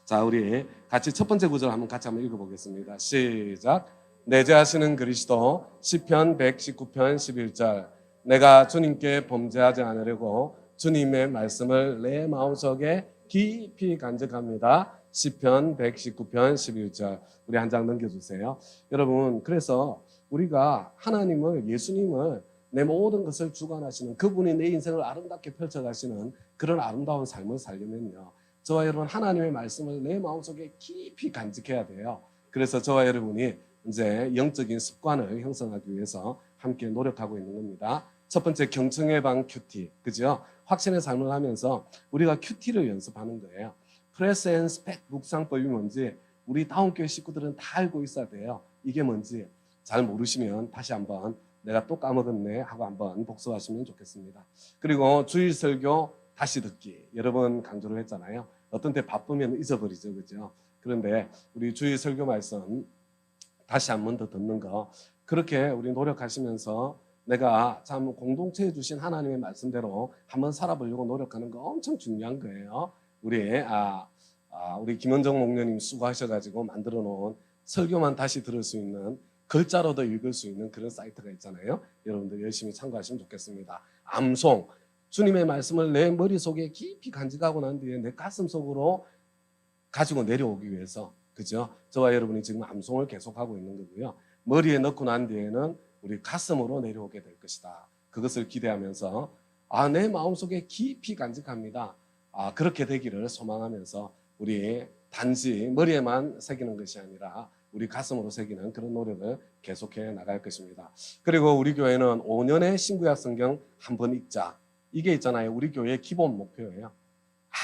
자, 우리 같이 첫 번째 구절 같이 한번 읽어보겠습니다. 시작. 내재하시는 그리스도 시편 119편 11절. 내가 주님께 범죄하지 않으려고 주님의 말씀을 내 마음속에 깊이 간직합니다. 시편 119편 11절. 우리 한 장 넘겨주세요. 여러분, 그래서 우리가 하나님을, 예수님을, 내 모든 것을 주관하시는 그분이 내 인생을 아름답게 펼쳐가시는 그런 아름다운 삶을 살려면요, 저와 여러분 하나님의 말씀을 내 마음속에 깊이 간직해야 돼요. 그래서 저와 여러분이 이제 영적인 습관을 형성하기 위해서 함께 노력하고 있는 겁니다. 첫 번째, 경청의 방 큐티, 그죠? 확신의 삶을 하면서 우리가 큐티를 연습하는 거예요. 프레스 앤 스펙 묵상법이 뭔지 우리 다운교회 식구들은 다 알고 있어야 돼요. 이게 뭔지 잘 모르시면 다시 한번 내가 또 까먹었네 하고 한번 복습하시면 좋겠습니다. 그리고 주일 설교 다시 듣기 여러 번 강조를 했잖아요. 어떤 때 바쁘면 잊어버리죠, 그죠? 그런데 우리 주일 설교 말씀 다시 한 번 더 듣는 거, 그렇게 우리 노력하시면서 내가 참 공동체에 주신 하나님의 말씀대로 한번 살아보려고 노력하는 거 엄청 중요한 거예요. 우리 김원정 목녀님 수고하셔가지고 만들어 놓은 설교만 다시 들을 수 있는, 글자로도 읽을 수 있는 그런 사이트가 있잖아요. 여러분들 열심히 참고하시면 좋겠습니다. 암송, 주님의 말씀을 내 머릿속에 깊이 간직하고 난 뒤에 내 가슴 속으로 가지고 내려오기 위해서, 그죠? 저와 여러분이 지금 암송을 계속하고 있는 거고요. 머리에 넣고 난 뒤에는 우리 가슴으로 내려오게 될 것이다. 그것을 기대하면서 내 마음속에 깊이 간직합니다. 그렇게 되기를 소망하면서 우리 단지 머리에만 새기는 것이 아니라 우리 가슴으로 새기는 그런 노력을 계속해 나갈 것입니다. 그리고 우리 교회는 5년의 신구약 성경 한 번 읽자, 이게 있잖아요. 우리 교회의 기본 목표예요.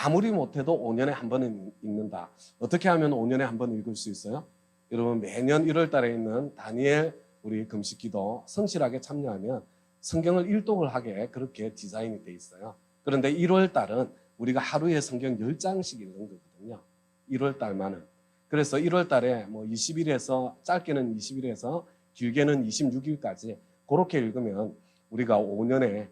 아무리 못해도 5년에 한 번은 읽는다. 어떻게 하면 5년에 한 번 읽을 수 있어요? 여러분, 매년 1월 달에 있는 다니엘 우리 금식기도 성실하게 참여하면 성경을 일독을 하게 그렇게 디자인이 돼 있어요. 그런데 1월 달은 우리가 하루에 성경 10장씩 읽는 거거든요. 1월 달만은. 그래서 1월 달에 20일에서 짧게는 20일에서 길게는 26일까지 그렇게 읽으면 우리가 5년에,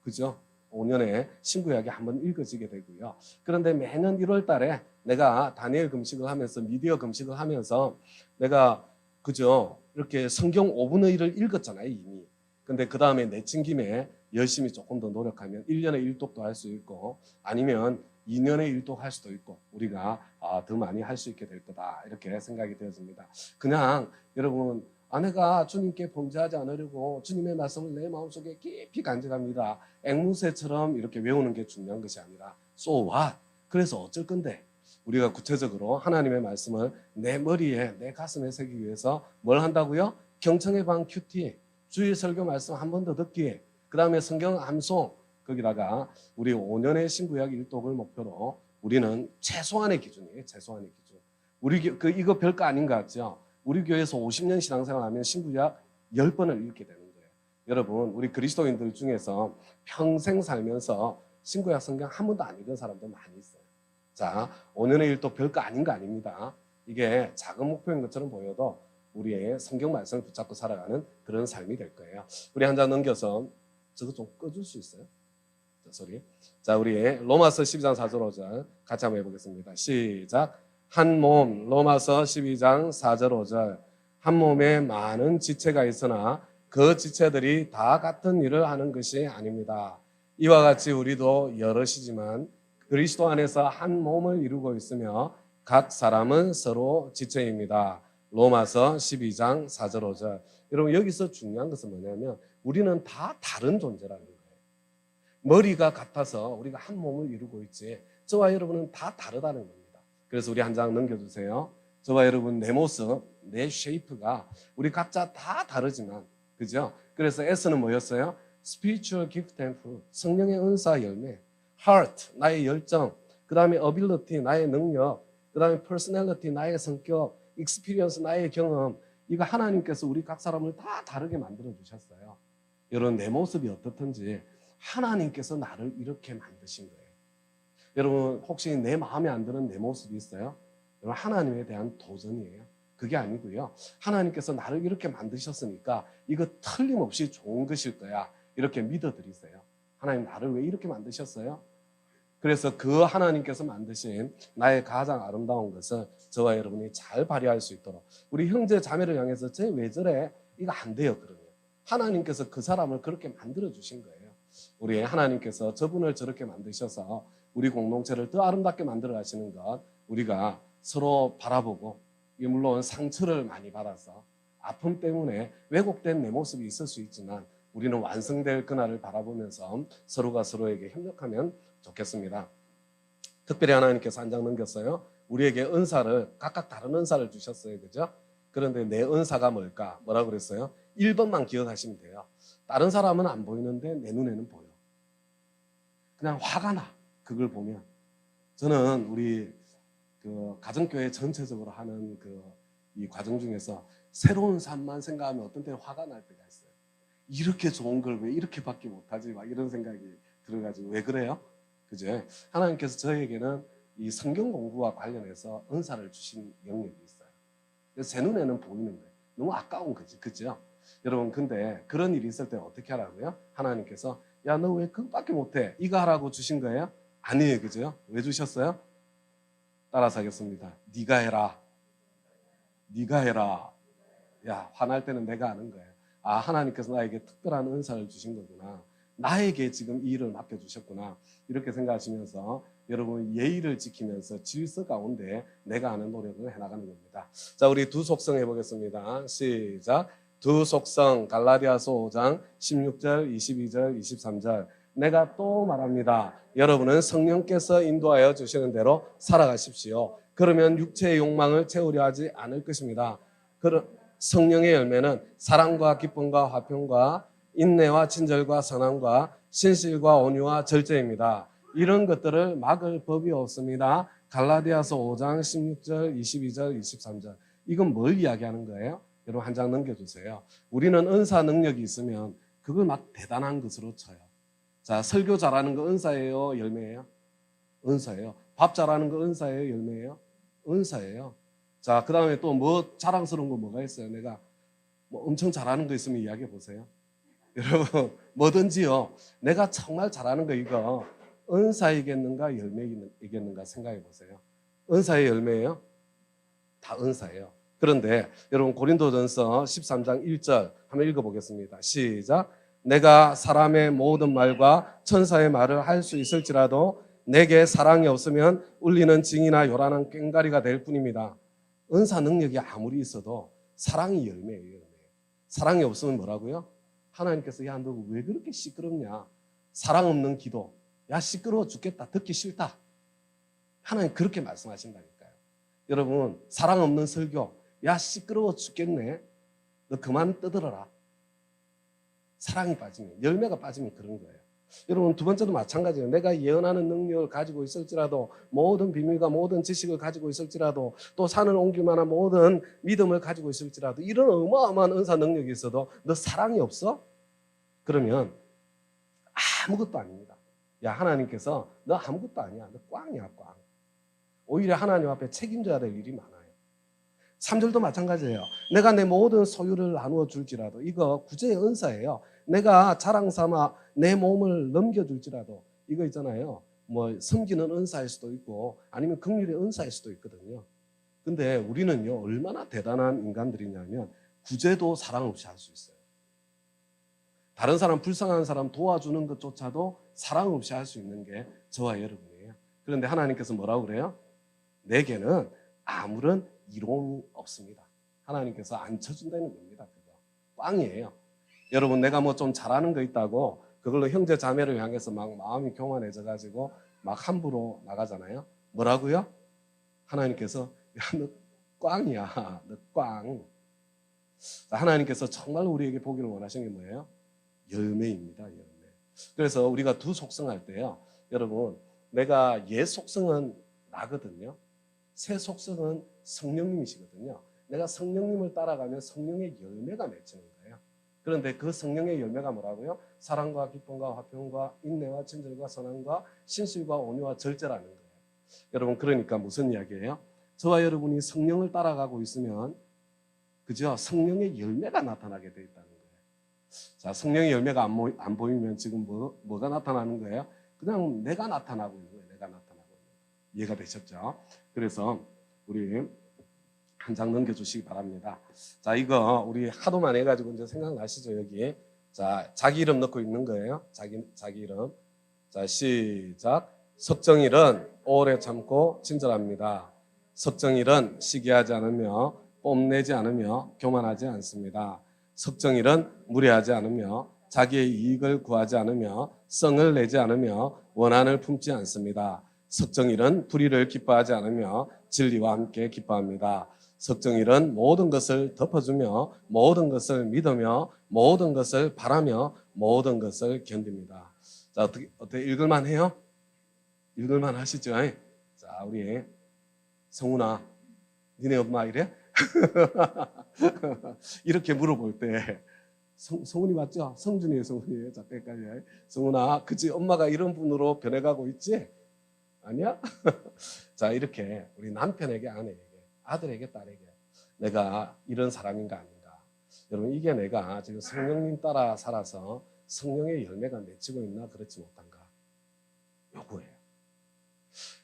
그죠? 5년에 신구약이 한번 읽어지게 되고요. 그런데 매년 1월 달에 내가 다니엘 금식을 하면서, 미디어 금식을 하면서 내가, 그죠? 이렇게 성경 5분의 1을 읽었잖아요, 이미. 근데 그 다음에 내친 김에 열심히 조금 더 노력하면 1년에 1독도 할 수 있고, 아니면 2년에 1독 할 수도 있고, 우리가 더 많이 할 수 있게 될 거다, 이렇게 생각이 되어집니다. 그냥 여러분, 내가 주님께 범죄하지 않으려고 주님의 말씀을 내 마음속에 깊이 간직합니다, 앵무새처럼 이렇게 외우는 게 중요한 것이 아니라 so what? 그래서 어쩔 건데, 우리가 구체적으로 하나님의 말씀을 내 머리에, 내 가슴에 새기기 위해서 뭘 한다고요? 경청의 방 큐티, 주일 설교 말씀 한 번 더 듣기, 그 다음에 성경 암송, 거기다가 우리 5년의 신구약 일독을 목표로 우리는 최소한의 기준이에요. 최소한의 기준. 이거 별거 아닌 것 같죠? 우리 교회에서 50년 신앙생활 하면 신구약 10번을 읽게 되는 거예요. 여러분, 우리 그리스도인들 중에서 평생 살면서 신구약 성경 한 번도 안 읽은 사람도 많이 있어요. 자, 5년의 일독 별거 아닌 거 아닙니다. 이게 작은 목표인 것처럼 보여도 우리의 성경 말씀을 붙잡고 살아가는 그런 삶이 될 거예요. 우리 한 장 넘겨서 저거 좀 꺼줄 수 있어요? 소리. 자, 우리 로마서 12장 4절 5절 같이 한번 해보겠습니다. 시작. 한 몸, 로마서 12장 4절 5절. 한 몸에 많은 지체가 있으나 그 지체들이 다 같은 일을 하는 것이 아닙니다. 이와 같이 우리도 여럿이지만 그리스도 안에서 한 몸을 이루고 있으며 각 사람은 서로 지체입니다. 로마서 12장 4절 5절. 여러분, 여기서 중요한 것은 뭐냐면 우리는 다 다른 존재라는 거예요. 머리가 같아서 우리가 한 몸을 이루고 있지, 저와 여러분은 다 다르다는 겁니다. 그래서 우리 한 장 넘겨주세요. 저와 여러분, 내 모습, 내 쉐이프가 우리 각자 다 다르지만, 그죠? 그래서 S는 뭐였어요? Spiritual gift and fruit, 성령의 은사 열매. Heart, 나의 열정. 그 다음에 ability, 나의 능력. 그 다음에 personality, 나의 성격. experience, 나의 경험. 이거 하나님께서 우리 각 사람을 다 다르게 만들어 주셨어요. 여러분, 내 모습이 어떻든지 하나님께서 나를 이렇게 만드신 거예요. 여러분, 혹시 내 마음에 안 드는 내 모습이 있어요? 여러분, 하나님에 대한 도전이에요. 그게 아니고요, 하나님께서 나를 이렇게 만드셨으니까 이거 틀림없이 좋은 것일 거야, 이렇게 믿어드리세요. 하나님, 나를 왜 이렇게 만드셨어요? 그래서 그 하나님께서 만드신 나의 가장 아름다운 것을 저와 여러분이 잘 발휘할 수 있도록 우리 형제 자매를 향해서 쟤 왜 저래? 이거 안 돼요. 그러면 하나님께서 그 사람을 그렇게 만들어 주신 거예요. 우리 하나님께서 저분을 저렇게 만드셔서 우리 공동체를 더 아름답게 만들어 가시는 것 우리가 서로 바라보고 물론 상처를 많이 받아서 아픔 때문에 왜곡된 내 모습이 있을 수 있지만 우리는 완성될 그날을 바라보면서 서로가 서로에게 협력하면 좋겠습니다. 특별히 하나님께서 한 장 넘겼어요. 우리에게 은사를 각각 다른 은사를 주셨어요. 그죠? 그런데 내 은사가 뭘까? 뭐라고 그랬어요? 1번만 기억하시면 돼요. 다른 사람은 안 보이는데 내 눈에는 보여. 그냥 화가 나. 그걸 보면. 저는 우리 그 가정교회 전체적으로 하는 이 과정 중에서 새로운 삶만 생각하면 어떤 때는 화가 날 때가 있어요. 이렇게 좋은 걸 왜 이렇게밖에 못하지? 막 이런 생각이 들어가지고 왜 그래요? 그죠? 하나님께서 저에게는 이 성경 공부와 관련해서 은사를 주신 영역이 있어요. 그래서 제 눈에는 보이는 거예요. 너무 아까운 거지, 그죠? 여러분, 근데 그런 일이 있을 때 어떻게 하라고요? 하나님께서 야, 너 왜 그것밖에 못해? 이거 하라고 주신 거예요? 아니에요, 그죠? 왜 주셨어요? 따라서 하겠습니다. 네가 해라. 네가 해라. 야, 화날 때는 내가 아는 거예요. 아, 하나님께서 나에게 특별한 은사를 주신 거구나. 나에게 지금 이 일을 맡겨주셨구나. 이렇게 생각하시면서 여러분 예의를 지키면서 질서 가운데 내가 아는 노력을 해나가는 겁니다. 자, 우리 두 속성 해보겠습니다. 시작. 두 속성 갈라디아서 5장 16절, 22절, 23절. 내가 또 말합니다. 여러분은 성령께서 인도하여 주시는 대로 살아가십시오. 그러면 육체의 욕망을 채우려 하지 않을 것입니다. 성령의 열매는 사랑과 기쁨과 화평과 인내와 친절과 선함과 신실과 온유와 절제입니다. 이런 것들을 막을 법이 없습니다. 갈라디아서 5장 16절, 22절, 23절. 이건 뭘 이야기하는 거예요? 여러분 한 장 넘겨주세요. 우리는 은사 능력이 있으면 그걸 막 대단한 것으로 쳐요. 자, 설교 잘하는 거 은사예요? 열매예요? 은사예요. 밥 잘하는 거 은사예요? 열매예요? 은사예요. 자, 그 다음에 또 뭐 자랑스러운 거 뭐가 있어요? 내가 뭐 엄청 잘하는 거 있으면 이야기해 보세요. 여러분, 뭐든지요. 내가 정말 잘하는 거 이거 은사이겠는가 열매이겠는가 생각해 보세요. 은사의 열매예요? 다 은사예요. 그런데 여러분 고린도전서 13장 1절 한번 읽어보겠습니다. 시작. 내가 사람의 모든 말과 천사의 말을 할 수 있을지라도 내게 사랑이 없으면 울리는 징이나 요란한 꽹가리가 될 뿐입니다. 은사 능력이 아무리 있어도 사랑이 열매예요. 열매. 사랑이 없으면 뭐라고요? 하나님께서 야, 너 왜 그렇게 시끄럽냐? 사랑 없는 기도. 야, 시끄러워 죽겠다. 듣기 싫다. 하나님 그렇게 말씀하신다니까요. 여러분, 사랑 없는 설교. 야, 시끄러워 죽겠네. 너 그만 떠들어라. 사랑이 빠지면, 열매가 빠지면 그런 거예요. 여러분, 두 번째도 마찬가지예요. 내가 예언하는 능력을 가지고 있을지라도, 모든 비밀과 모든 지식을 가지고 있을지라도, 또 산을 옮길 만한 모든 믿음을 가지고 있을지라도, 이런 어마어마한 은사 능력이 있어도 너 사랑이 없어? 그러면 아무것도 아닙니다. 야, 하나님께서 너 아무것도 아니야. 너 꽝이야, 꽝. 오히려 하나님 앞에 책임져야 될 일이 많아요. 3절도 마찬가지예요. 내가 내 모든 소유를 나누어 줄지라도, 이거 구제의 은사예요. 내가 자랑 삼아 내 몸을 넘겨줄지라도, 이거 있잖아요. 뭐 섬기는 은사일 수도 있고 아니면 긍휼의 은사일 수도 있거든요. 근데 우리는요, 얼마나 대단한 인간들이냐면 구제도 사랑 없이 할 수 있어요. 다른 사람, 불쌍한 사람 도와주는 것조차도 사랑 없이 할 수 있는 게 저와 여러분이에요. 그런데 하나님께서 뭐라고 그래요? 내게는 아무런 이론이 없습니다. 하나님께서 안 쳐준다는 겁니다. 그거 꽝이에요. 여러분, 내가 뭐 좀 잘하는 거 있다고 그걸로 형제 자매를 향해서 막 마음이 교만해져 가지고 막 함부로 나가잖아요. 뭐라고요? 하나님께서 야, 너 꽝이야. 너 꽝. 하나님께서 정말 우리에게 보기를 원하시는 게 뭐예요? 열매입니다. 열매. 그래서 우리가 두 속성할 때요, 여러분, 내가 옛 속성은 나거든요. 새 속성은 성령님이시거든요. 내가 성령님을 따라가면 성령의 열매가 맺히는 거예요. 그런데 그 성령의 열매가 뭐라고요? 사랑과 기쁨과 화평과 인내와 친절과 선함과 신실과 온유와 절제라는 거예요. 여러분, 그러니까 무슨 이야기예요? 저와 여러분이 성령을 따라가고 있으면, 그죠? 성령의 열매가 나타나게 돼 있다는 거예요. 자, 성령의 열매가 안 보이면 지금 뭐가 나타나는 거예요? 그냥 내가 나타나고 있는 거예요. 내가 이해가 되셨죠? 그래서 우리 한 장 넘겨주시기 바랍니다. 자, 이거 우리 하도 많이 해가지고 이제 생각나시죠? 여기 자, 자기 이름 넣고 있는 거예요. 자기 이름. 자, 시작. 석정일은 오래 참고 친절합니다. 석정일은 시기하지 않으며 뽐내지 않으며 교만하지 않습니다. 석정일은 무례하지 않으며 자기의 이익을 구하지 않으며 성을 내지 않으며 원한을 품지 않습니다. 석정일은 불의를 기뻐하지 않으며 진리와 함께 기뻐합니다. 석정일은 모든 것을 덮어주며 모든 것을 믿으며 모든 것을 바라며 모든 것을 견딥니다. 자, 어떻게 읽을만 해요? 읽을만 하시죠? 자, 우리 성훈아, 니네 엄마 이래? 이렇게 물어볼 때 성훈이 맞죠? 성준이에요, 성훈이에요. 자, 때까지. 성훈아, 그치? 엄마가 이런 분으로 변해가고 있지? 아니야? 자, 이렇게 우리 남편에게, 아내에게, 아들에게, 딸에게 내가 이런 사람인가 아닌가? 여러분, 이게 내가 지금 성령님 따라 살아서 성령의 열매가 맺히고 있나 그렇지 못한가? 요거예요.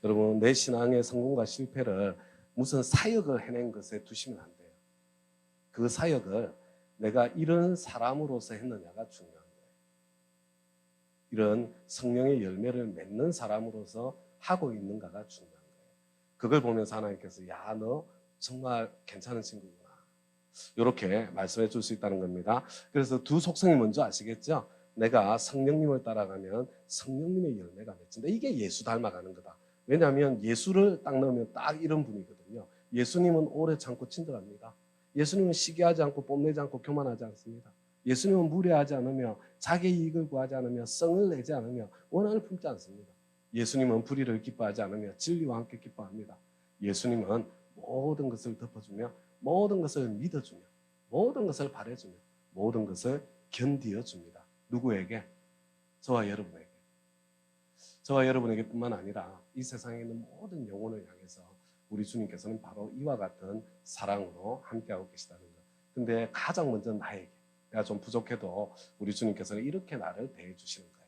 여러분, 내 신앙의 성공과 실패를 무슨 사역을 해낸 것에 두시면 안 돼요. 그 사역을 내가 이런 사람으로서 했느냐가 중요한 거예요. 이런 성령의 열매를 맺는 사람으로서 하고 있는가가 중요한 거예요. 그걸 보면서 하나님께서 야, 너 정말 괜찮은 친구구나, 이렇게 말씀해 줄 수 있다는 겁니다. 그래서 두 속성이 뭔지 아시겠죠? 내가 성령님을 따라가면 성령님의 열매가 맺힌다. 이게 예수 닮아가는 거다. 왜냐하면 예수를 딱 넣으면 딱 이런 분이거든요. 예수님은 오래 참고 친절합니다. 예수님은 시기하지 않고 뽐내지 않고 교만하지 않습니다. 예수님은 무례하지 않으며 자기 이익을 구하지 않으며 성을 내지 않으며 원한을 품지 않습니다. 예수님은 불의를 기뻐하지 않으며 진리와 함께 기뻐합니다. 예수님은 모든 것을 덮어주며 모든 것을 믿어주며 모든 것을 바래주며 모든 것을 견디어줍니다. 누구에게? 저와 여러분에게. 저와 여러분에게뿐만 아니라 이 세상에 있는 모든 영혼을 향해서 우리 주님께서는 바로 이와 같은 사랑으로 함께하고 계시다는 것. 근데 가장 먼저 나에게, 내가 좀 부족해도 우리 주님께서는 이렇게 나를 대해 주시는 거예요.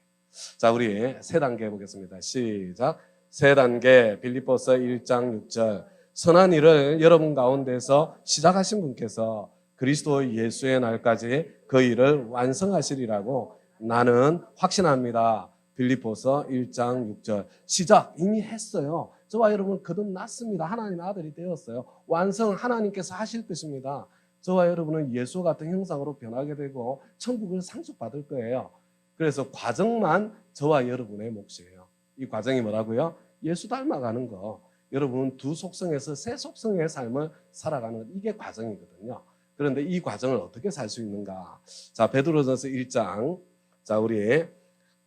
자, 우리 세 단계 해보겠습니다. 시작. 세 단계. 빌립보서 1장 6절. 선한 일을 여러분 가운데서 시작하신 분께서 그리스도 예수의 날까지 그 일을 완성하시리라고 나는 확신합니다. 빌립보서 1장 6절. 시작 이미 했어요. 저와 여러분 거듭났습니다. 하나님의 아들이 되었어요. 완성 하나님께서 하실 것입니다. 저와 여러분은 예수 같은 형상으로 변하게 되고 천국을 상속받을 거예요. 그래서 과정만 저와 여러분의 몫이에요. 이 과정이 뭐라고요? 예수 닮아가는 거. 여러분 두 속성에서 세 속성의 삶을 살아가는 것, 이게 과정이거든요. 그런데 이 과정을 어떻게 살 수 있는가? 자, 베드로전서 1장. 자, 우리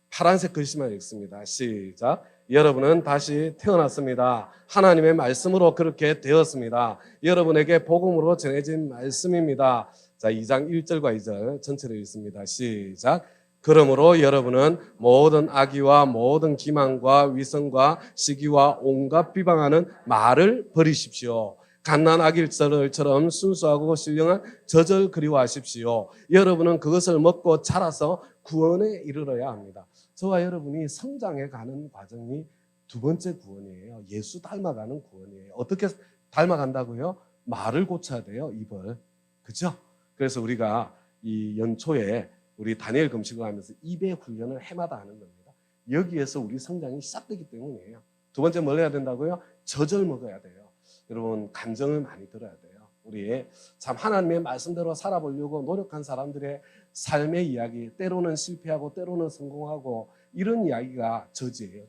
파란색 글씨만 읽습니다. 시작. 여러분은 다시 태어났습니다. 하나님의 말씀으로 그렇게 되었습니다. 여러분에게 복음으로 전해진 말씀입니다. 자, 2장 1절과 2절 전체를 읽습니다. 시작. 그러므로 여러분은 모든 악의와 모든 기만과 위선과 시기와 온갖 비방하는 말을 버리십시오. 갓난 아기들처럼 순수하고 신령한 젖을 그리워하십시오. 여러분은 그것을 먹고 자라서 구원에 이르러야 합니다. 저와 여러분이 성장해 가는 과정이 두 번째 구원이에요. 예수 닮아가는 구원이에요. 어떻게 닮아간다고요? 말을 고쳐야 돼요. 입을. 그죠? 그래서 우리가 이 연초에 우리 다니엘 금식을 하면서 입의 훈련을 해마다 하는 겁니다. 여기에서 우리 성장이 시작되기 때문이에요. 두 번째 뭘 해야 된다고요? 젖을 먹어야 돼요. 여러분 감정을 많이 들어야 돼요. 우리 참 하나님의 말씀대로 살아보려고 노력한 사람들의 삶의 이야기, 때로는 실패하고 때로는 성공하고 이런 이야기가 저지예요.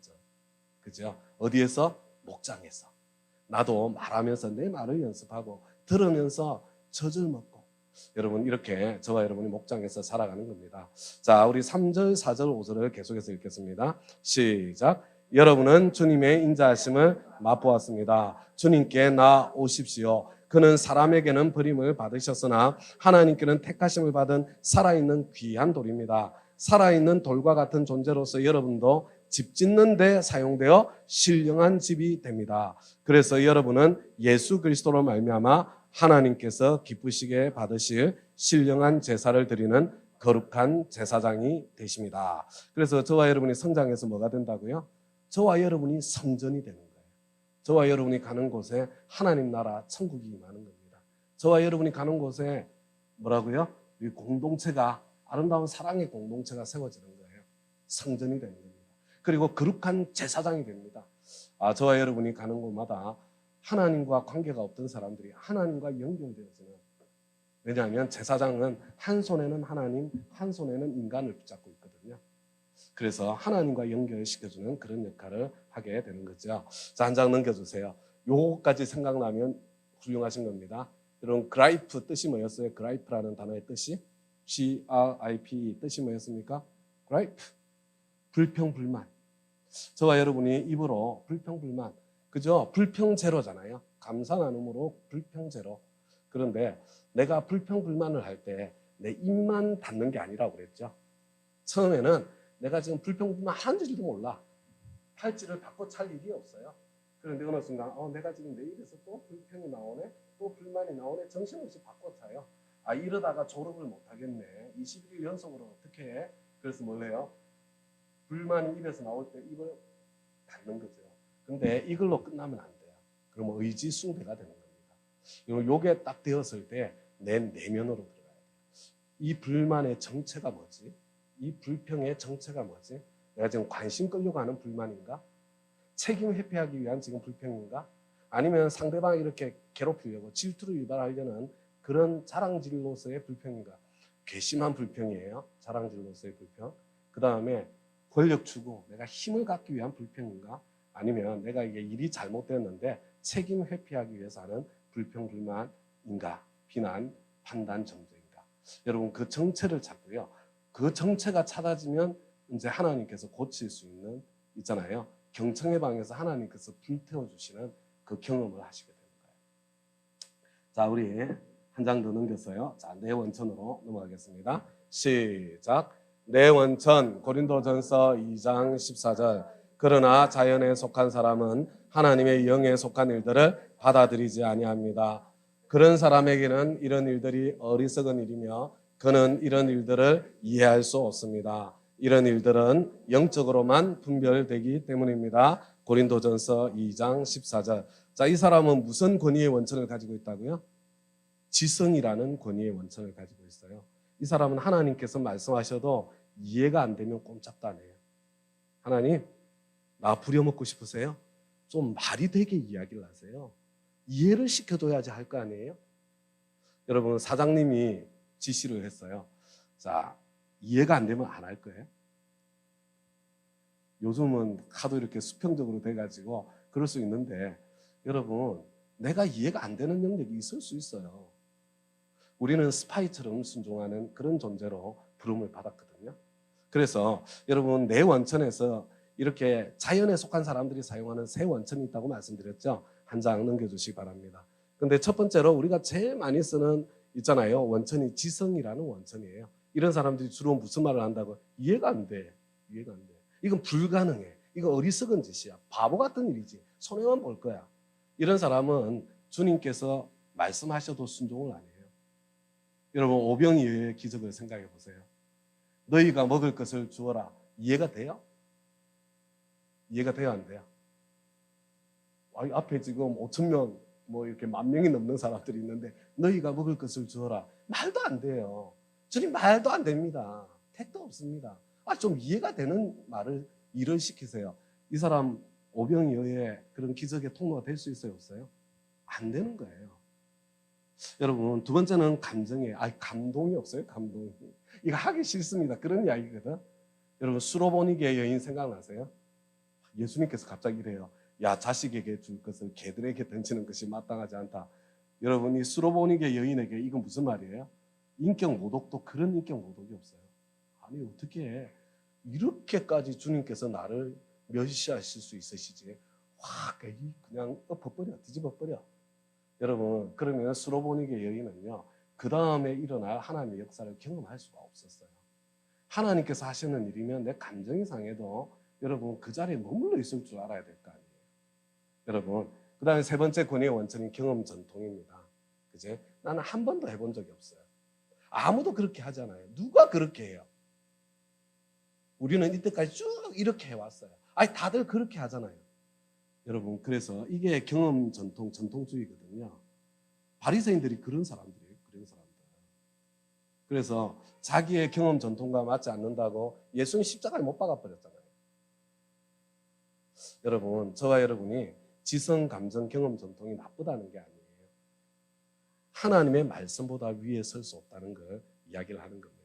그죠? 어디에서? 목장에서. 나도 말하면서 내 말을 연습하고 들으면서 젖을 먹고, 여러분 이렇게 저와 여러분이 목장에서 살아가는 겁니다. 자, 우리 3절, 4절, 5절을 계속해서 읽겠습니다. 시작. 여러분은 주님의 인자하심을 맛보았습니다. 주님께 나오십시오. 그는 사람에게는 버림을 받으셨으나 하나님께는 택하심을 받은 살아있는 귀한 돌입니다. 살아있는 돌과 같은 존재로서 여러분도 집 짓는 데 사용되어 신령한 집이 됩니다. 그래서 여러분은 예수 그리스도로 말미암아 하나님께서 기쁘시게 받으실 신령한 제사를 드리는 거룩한 제사장이 되십니다. 그래서 저와 여러분이 성장해서 뭐가 된다고요? 저와 여러분이 성전이 되는 거예요. 저와 여러분이 가는 곳에 하나님 나라 천국이 임하는 겁니다. 저와 여러분이 가는 곳에 뭐라고요? 이 공동체가 아름다운 사랑의 공동체가 세워지는 거예요. 성전이 되는 겁니다. 그리고 거룩한 제사장이 됩니다. 저와 여러분이 가는 곳마다 하나님과 관계가 없던 사람들이 하나님과 연결되어지는, 왜냐하면 제사장은 한 손에는 하나님, 한 손에는 인간을 붙잡고 있거든요. 그래서 하나님과 연결시켜주는 그런 역할을 하게 되는 거죠. 자, 한 장 넘겨주세요. 요거까지 생각나면 훌륭하신 겁니다. 여러분, 그라이프 뜻이 뭐였어요? 그라이프라는 단어의 뜻이 G-R-I-P 뜻이 뭐였습니까? 그라이프, 불평불만. 저와 여러분이 입으로 불평불만, 그죠? 불평제로잖아요. 감사 나눔으로 불평제로. 그런데 내가 불평불만을 할 때 내 입만 닫는 게 아니라고 그랬죠. 처음에는 내가 지금 불평불만 하는지도 몰라. 팔찌를 바꿔 찰 일이 없어요. 그런데 어느 순간 내가 지금 내 입에서 또 불평이 나오네, 또 불만이 나오네, 정신없이 바꿔 차요. 이러다가 졸업을 못 하겠네. 21일 연속으로 어떻게 해? 그래서 뭘 해요? 불만이 입에서 나올 때 입을 닫는 거죠. 근데 이걸로 끝나면 안 돼요. 그러면 의지 숭배가 되는 겁니다. 요게 딱 되었을 때 내 내면으로 들어가야 돼요. 이 불만의 정체가 뭐지? 이 불평의 정체가 뭐지? 내가 지금 관심 끌려고 하는 불만인가? 책임 회피하기 위한 지금 불평인가? 아니면 상대방이 이렇게 괴롭히려고 질투를 유발하려는 그런 자랑질로서의 불평인가? 괘씸한 불평이에요. 자랑질로서의 불평. 그 다음에 권력 추구, 내가 힘을 갖기 위한 불평인가? 아니면 내가 이게 일이 잘못됐는데 책임 회피하기 위해서 하는 불평, 불만인가? 비난, 판단, 정죄인가? 여러분, 그 정체를 찾고요. 그 정체가 찾아지면 이제 하나님께서 고칠 수 있는, 있잖아요. 경청의 방에서 하나님께서 불태워주시는 그 경험을 하시게 되는 거예요. 자, 우리 한 장 더 넘겼어요. 자, 내 원천으로 넘어가겠습니다. 시작. 내 원천, 고린도전서 2장 14절. 그러나 자연에 속한 사람은 하나님의 영에 속한 일들을 받아들이지 아니합니다. 그런 사람에게는 이런 일들이 어리석은 일이며 그는 이런 일들을 이해할 수 없습니다. 이런 일들은 영적으로만 분별되기 때문입니다. 고린도전서 2장 14절. 자, 이 사람은 무슨 권위의 원천을 가지고 있다고요? 지성이라는 권위의 원천을 가지고 있어요. 이 사람은 하나님께서 말씀하셔도 이해가 안 되면 꼼짝도 안 해요. 하나님, 나 부려먹고 싶으세요? 좀 말이 되게 이야기를 하세요. 이해를 시켜줘야지 할 거 아니에요? 여러분, 사장님이 지시를 했어요. 자, 이해가 안 되면 안 할 거예요. 요즘은 하도 이렇게 수평적으로 돼가지고 그럴 수 있는데, 여러분, 내가 이해가 안 되는 영역이 있을 수 있어요. 우리는 스파이처럼 순종하는 그런 존재로 부름을 받았거든요. 그래서 여러분, 내 원천에서 이렇게 자연에 속한 사람들이 사용하는 세 원천이 있다고 말씀드렸죠. 한 장 넘겨주시기 바랍니다. 근데 첫 번째로 우리가 제일 많이 쓰는 있잖아요. 원천이 지성이라는 원천이에요. 이런 사람들이 주로 무슨 말을 한다고? 이해가 안 돼. 이해가 안 돼. 이건 불가능해. 이거 어리석은 짓이야. 바보 같은 일이지. 손해만 볼 거야. 이런 사람은 주님께서 말씀하셔도 순종을 안 해요. 여러분, 오병이어의 기적을 생각해 보세요. 너희가 먹을 것을 주어라. 이해가 돼요? 이해가 돼요, 안 돼요? 앞에 지금 5,000명, 이렇게 10,000명이 넘는 사람들이 있는데 너희가 먹을 것을 주어라. 말도 안 돼요. 주님, 말도 안 됩니다. 택도 없습니다. 좀 이해가 되는 말을 일을 시키세요. 이 사람 오병이어의 그런 기적의 통로가 될 수 있어요, 없어요? 안 되는 거예요. 여러분, 두 번째는 감정이에요. 감동이 없어요, 감동이. 이거 하기 싫습니다. 그런 이야기거든. 여러분, 수로보니게 여인 생각나세요? 예수님께서 갑자기 이래요. 야, 자식에게 줄 것을 개들에게 던지는 것이 마땅하지 않다. 여러분, 이 수로보니게 여인에게 이건 무슨 말이에요? 인격 모독도 그런 인격 모독이 없어요. 아니, 어떻게 이렇게까지 주님께서 나를 멸시하실 수 있으시지? 확 그냥 엎어버려, 뒤집어버려. 여러분, 그러면 수로보니게 여인은요, 그 다음에 일어날 하나님의 역사를 경험할 수가 없었어요. 하나님께서 하시는 일이면 내 감정이 상해도 여러분, 그 자리에 머물러 있을 줄 알아야 될 거 아니에요. 여러분, 그 다음에 세 번째 권위의 원천이 경험 전통입니다. 그제? 나는 한 번도 해본 적이 없어요. 아무도 그렇게 하잖아요. 누가 그렇게 해요? 우리는 이때까지 쭉 이렇게 해왔어요. 다들 그렇게 하잖아요. 여러분, 그래서 이게 경험 전통, 전통주의거든요. 바리새인들이 그런 사람들이에요. 그런 사람들. 그래서 자기의 경험 전통과 맞지 않는다고 예수님 십자가에 못 박아 버렸잖아요. 여러분, 저와 여러분이 지성, 감정, 경험 전통이 나쁘다는 게 아니에요. 하나님의 말씀보다 위에 설 수 없다는 걸 이야기를 하는 겁니다.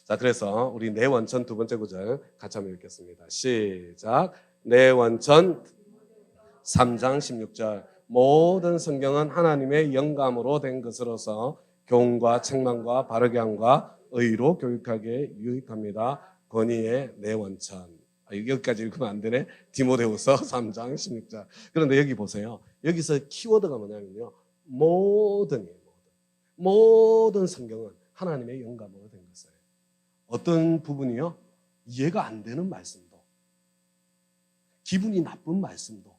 자, 그래서 우리 내 원천 두 번째 구절 같이 한번 읽겠습니다. 시작. 내 원천 3장 16절. 모든 성경은 하나님의 영감으로 된 것으로서 교훈과 책망과 바르게 함과 의로 교육하기에 유익합니다. 권위의 내 원천. 여기까지 읽으면 안 되네. 디모데후서 3장 16절. 그런데 여기 보세요. 여기서 키워드가 뭐냐면요. 모든이에요. 모든 성경은 하나님의 영감으로 된 것이에요. 어떤 부분이요? 이해가 안 되는 말씀도, 기분이 나쁜 말씀도,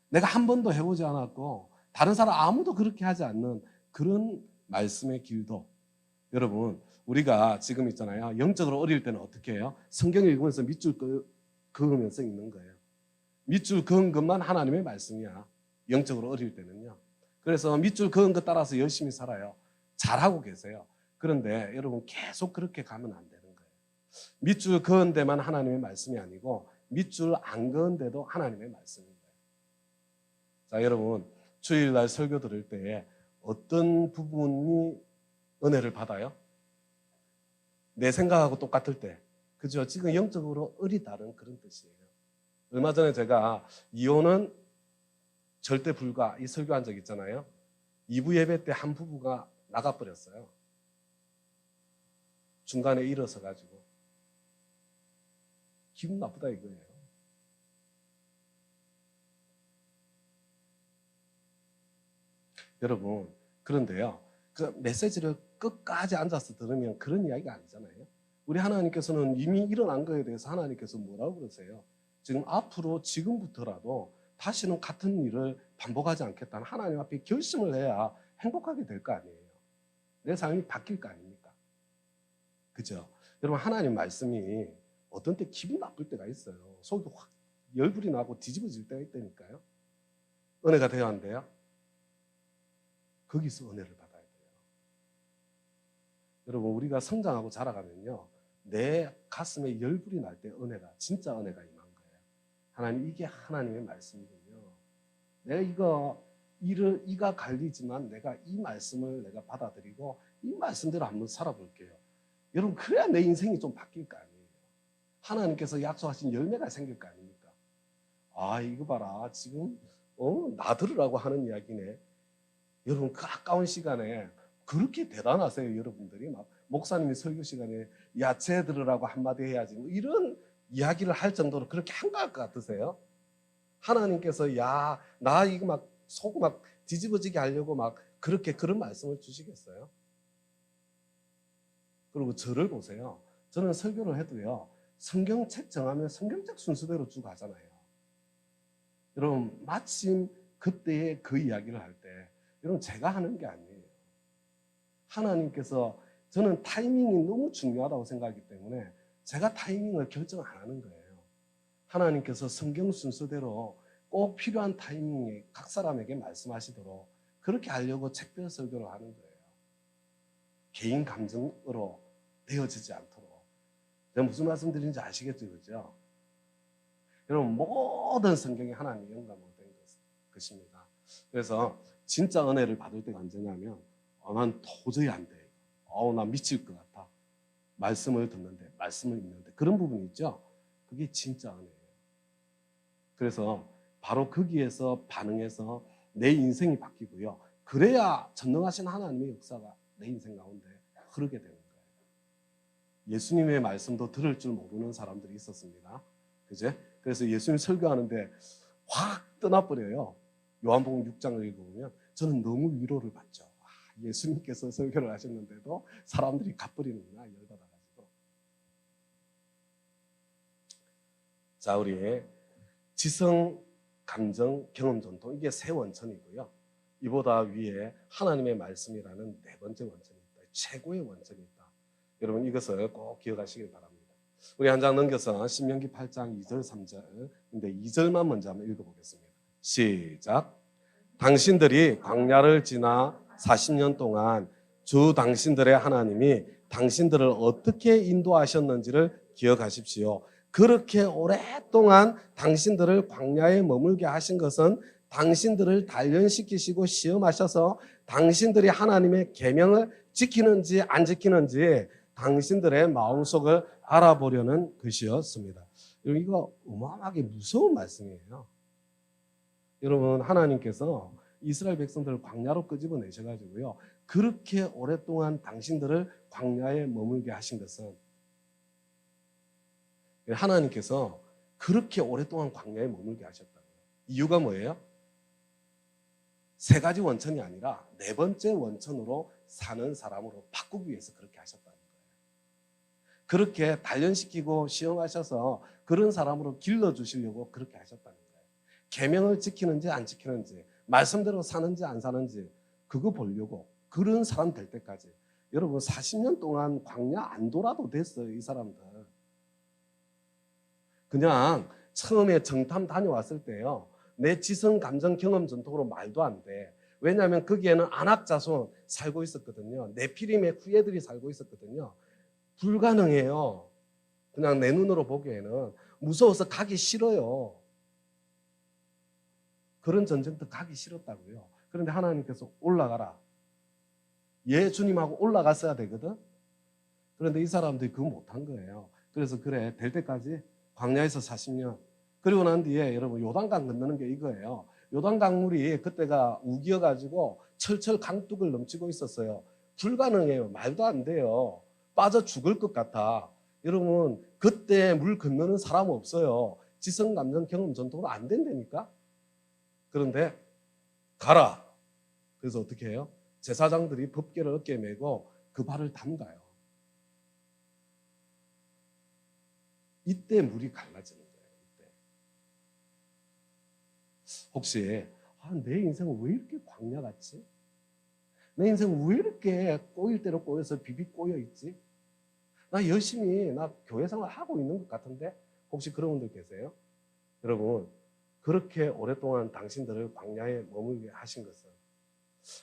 내가 한 번도 해보지 않았고 다른 사람 아무도 그렇게 하지 않는 그런 말씀의 길도, 여러분, 우리가 지금 있잖아요. 영적으로 어릴 때는 어떻게 해요? 성경을 읽으면서 밑줄 그으면서 읽는 거예요. 밑줄 그은 것만 하나님의 말씀이야. 영적으로 어릴 때는요. 그래서 밑줄 그은 것 따라서 열심히 살아요. 잘하고 계세요. 그런데 여러분, 계속 그렇게 가면 안 되는 거예요. 밑줄 그은 데만 하나님의 말씀이 아니고 밑줄 안 그은 데도 하나님의 말씀인 거예요. 자, 여러분, 주일날 설교 들을 때에 어떤 부분이 은혜를 받아요? 내 생각하고 똑같을 때. 그죠? 지금 영적으로 어리다는 그런 뜻이에요. 얼마 전에 제가 이혼은 절대 불가 이 설교한 적 있잖아요. 2부 예배 때 한 부부가 나가버렸어요. 중간에 일어서 가지고. 기분 나쁘다 이거예요. 여러분, 그런데요, 그 메시지를 끝까지 앉아서 들으면 그런 이야기가 아니잖아요. 우리 하나님께서는 이미 일어난 거에 대해서 하나님께서 뭐라고 그러세요? 지금 앞으로 지금부터라도 다시는 같은 일을 반복하지 않겠다는 하나님 앞에 결심을 해야 행복하게 될 거 아니에요. 내 삶이 바뀔 거 아닙니까? 그죠? 여러분, 하나님 말씀이 어떤 때 기분 나쁠 때가 있어요. 속이 확 열불이 나고 뒤집어질 때가 있다니까요. 은혜가 돼야 한대요. 거기서 은혜를 받아야 돼요. 여러분, 우리가 성장하고 자라가면요, 내 가슴에 열불이 날 때 은혜가, 진짜 은혜가 임한 거예요. 하나님, 이게 하나님의 말씀이군요. 내가 이가 갈리지만 내가 이 말씀을 내가 받아들이고 이 말씀대로 한번 살아볼게요. 여러분, 그래야 내 인생이 좀 바뀔 거 아니에요. 하나님께서 약속하신 열매가 생길 거 아닙니까? 아, 이거 봐라. 지금 나 들으라고 하는 이야기네. 여러분, 그 아까운 시간에 그렇게 대단하세요. 여러분들이 막 목사님이 설교 시간에 야채 들으라고 한마디 해야지, 뭐 이런 이야기를 할 정도로 그렇게 한가할 것 같으세요? 하나님께서 나 이거 막 속 막 뒤집어지게 하려고 막 그렇게 그런 말씀을 주시겠어요? 그리고 저를 보세요. 저는 설교를 해도요, 성경책 정하면 성경책 순서대로 쭉 하잖아요. 여러분, 마침 그때의 그 이야기를 할 때, 여러분, 제가 하는 게 아니에요. 하나님께서, 저는 타이밍이 너무 중요하다고 생각하기 때문에 제가 타이밍을 결정 안 하는 거예요. 하나님께서 성경 순서대로 꼭 필요한 타이밍에 각 사람에게 말씀하시도록 그렇게 하려고 책별 설교를 하는 거예요. 개인 감정으로 되어지지 않도록. 제가 무슨 말씀 드리는지 아시겠죠? 그죠? 여러분, 모든 성경이 하나님의 영감으로 된 것입니다. 그래서 진짜 은혜를 받을 때가 언제냐면, 난 도저히 안 돼. 나 미칠 것 같아. 말씀을 듣는데, 말씀을 읽는데, 그런 부분이 있죠? 그게 진짜 은혜예요. 그래서 바로 거기에서 반응해서 내 인생이 바뀌고요. 그래야 전능하신 하나님의 역사가 내 인생 가운데 흐르게 되는 거예요. 예수님의 말씀도 들을 줄 모르는 사람들이 있었습니다. 그제? 그래서 예수님 설교하는데 확 떠나버려요. 요한복음 6장을 읽어보면 저는 너무 위로를 받죠. 예수님께서 설교를 하셨는데도 사람들이 가버리는구나, 열받아가지고. 자, 우리 지성, 감정, 경험, 전통, 이게 세 원천이고요. 이보다 위에 하나님의 말씀이라는 네 번째 원천이 있다. 최고의 원천이 있다. 여러분, 이것을 꼭 기억하시길 바랍니다. 우리 한 장 넘겨서 신명기 8장 2절 3절. 근데 2절만 먼저 한번 읽어보겠습니다. 시작. 당신들이 광야를 지나 40년 동안 주 당신들의 하나님이 당신들을 어떻게 인도하셨는지를 기억하십시오. 그렇게 오랫동안 당신들을 광야에 머물게 하신 것은 당신들을 단련시키시고 시험하셔서 당신들이 하나님의 계명을 지키는지 안 지키는지 당신들의 마음속을 알아보려는 것이었습니다. 이거 어마어마하게 무서운 말씀이에요. 여러분, 하나님께서 이스라엘 백성들을 광야로 끄집어내셔가지고요, 그렇게 오랫동안 당신들을 광야에 머물게 하신 것은, 하나님께서 그렇게 오랫동안 광야에 머물게 하셨다고요. 이유가 뭐예요? 세 가지 원천이 아니라 네 번째 원천으로 사는 사람으로 바꾸기 위해서 그렇게 하셨다는 거예요. 그렇게 단련시키고 시험하셔서 그런 사람으로 길러주시려고 그렇게 하셨다는 거예요. 계명을 지키는지 안 지키는지, 말씀대로 사는지 안 사는지 그거 보려고, 그런 사람 될 때까지. 여러분, 40년 동안 광야 안 돌아도 됐어요. 이 사람들 그냥 처음에 정탐 다녀왔을 때요, 내 지성, 감정, 경험, 전통으로 말도 안 돼. 왜냐하면 거기에는 안악 자손 살고 있었거든요. 네피림의 후예들이 살고 있었거든요. 불가능해요. 그냥 내 눈으로 보기에는 무서워서 가기 싫어요. 그런 전쟁터 가기 싫었다고요. 그런데 하나님께서 올라가라. 주님하고 올라갔어야 되거든. 그런데 이 사람들이 그거 못한 거예요. 그래서 그래, 될 때까지 광야에서 40년. 그리고 난 뒤에 여러분, 요단강 건너는 게 이거예요. 요단강물이 그때가 우기여가지고 철철 강둑을 넘치고 있었어요. 불가능해요. 말도 안 돼요. 빠져 죽을 것 같아. 여러분, 그때 물 건너는 사람 없어요. 지성, 감정, 경험, 전통으로 안 된다니까. 그런데 가라. 그래서 어떻게 해요? 제사장들이 법궤를 어깨에 메고 그 발을 담가요. 이때 물이 갈라지는 거예요. 이때. 혹시 내 인생은 왜 이렇게 광야 같지? 내 인생은 왜 이렇게 꼬일 대로 꼬여서 비비 꼬여 있지? 나 열심히 교회 생활 하고 있는 것 같은데? 혹시 그런 분들 계세요? 여러분, 그렇게 오랫동안 당신들을 광야에 머물게 하신 것은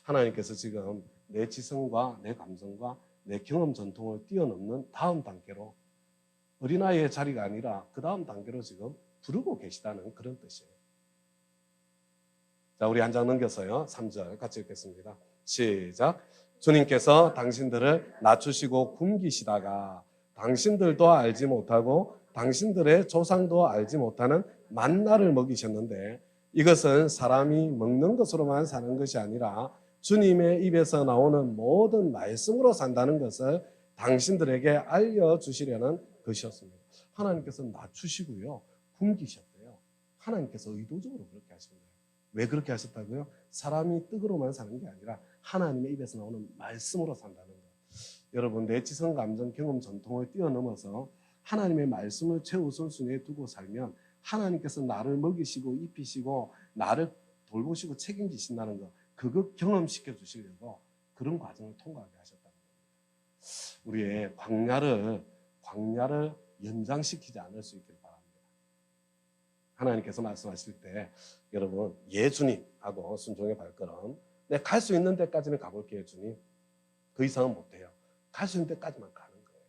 하나님께서 지금 내 지성과 내 감성과 내 경험 전통을 뛰어넘는 다음 단계로, 어린아이의 자리가 아니라 그 다음 단계로 지금 부르고 계시다는 그런 뜻이에요. 자, 우리 한 장 넘겨서요, 3절 같이 읽겠습니다. 시작. 주님께서 당신들을 낮추시고 굶기시다가 당신들도 알지 못하고 당신들의 조상도 알지 못하는 만나를 먹이셨는데, 이것은 사람이 먹는 것으로만 사는 것이 아니라 주님의 입에서 나오는 모든 말씀으로 산다는 것을 당신들에게 알려주시려는 것이었습니다. 하나님께서 낮추시고요, 굶기셨대요. 하나님께서 의도적으로 그렇게 하신 거예요. 왜 그렇게 하셨다고요? 사람이 떡으로만 사는 게 아니라 하나님의 입에서 나오는 말씀으로 산다는 거예요. 여러분, 내 지성, 감정, 경험, 전통을 뛰어넘어서 하나님의 말씀을 최우선순위에 두고 살면 하나님께서 나를 먹이시고 입히시고 나를 돌보시고 책임지신다는 거, 그거 경험시켜 주시려고 그런 과정을 통과하게 하셨다는 겁니다. 우리의 광야를 연장시키지 않을 수 있기를 바랍니다. 하나님께서 말씀하실 때 여러분, 주님하고 순종의 발걸음, 내가 갈 수 있는 데까지는 가볼게요. 주님, 그 이상은 못해요. 갈 수 있는 데까지만 가는 거예요.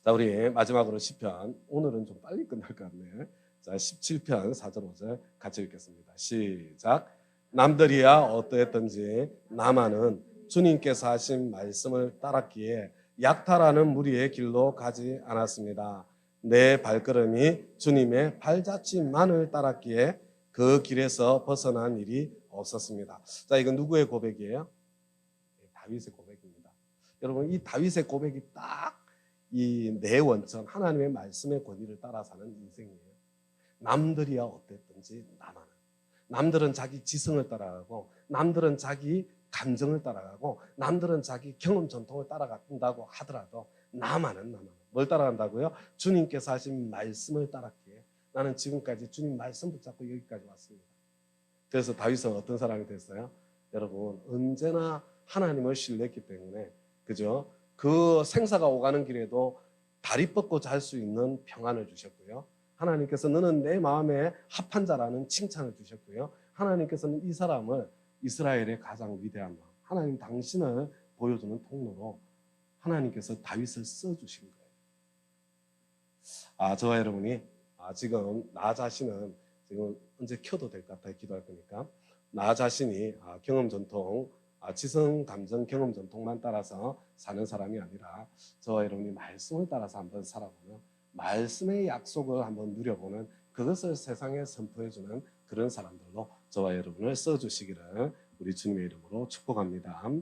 자, 우리 마지막으로 시편, 오늘은 좀 빨리 끝날 것 같네요. 자, 17편 4절 5절 같이 읽겠습니다. 시작. 남들이야 어떠했던지 나만은 주님께서 하신 말씀을 따랐기에 약탈하는 무리의 길로 가지 않았습니다. 내 발걸음이 주님의 발자취만을 따랐기에 그 길에서 벗어난 일이 없었습니다. 자, 이건 누구의 고백이에요? 다윗의 고백입니다. 여러분, 이 다윗의 고백이 딱 이 내 원천, 하나님의 말씀의 권위를 따라 사는 인생이에요. 남들이야 어땠든지 나만은. 남들은 자기 지성을 따라가고, 남들은 자기 감정을 따라가고, 남들은 자기 경험 전통을 따라간다고 하더라도 나만은 뭘 따라간다고요? 주님께서 하신 말씀을 따랐기에 나는 지금까지 주님 말씀 붙잡고 여기까지 왔습니다. 그래서 다윗은 어떤 사람이 됐어요? 여러분, 언제나 하나님을 신뢰했기 때문에, 그죠? 그 생사가 오가는 길에도 다리 뻗고 잘 수 있는 평안을 주셨고요. 하나님께서 너는 내 마음에 합한 자라는 칭찬을 주셨고요. 하나님께서는 이 사람을 이스라엘의 가장 위대한 마음, 하나님 당신을 보여주는 통로로 하나님께서 다윗을 써주신 거예요. 저와 여러분이 지금 나 자신은 지금 언제 켜도 될 것 같아요. 기도할 거니까. 나 자신이 경험 전통, 지성, 감정, 경험 전통만 따라서 사는 사람이 아니라 저와 여러분이 말씀을 따라서 한번 살아보면 말씀의 약속을 한번 누려보는 그것을 세상에 선포해주는 그런 사람들로 저와 여러분을 써주시기를 우리 주님의 이름으로 축복합니다.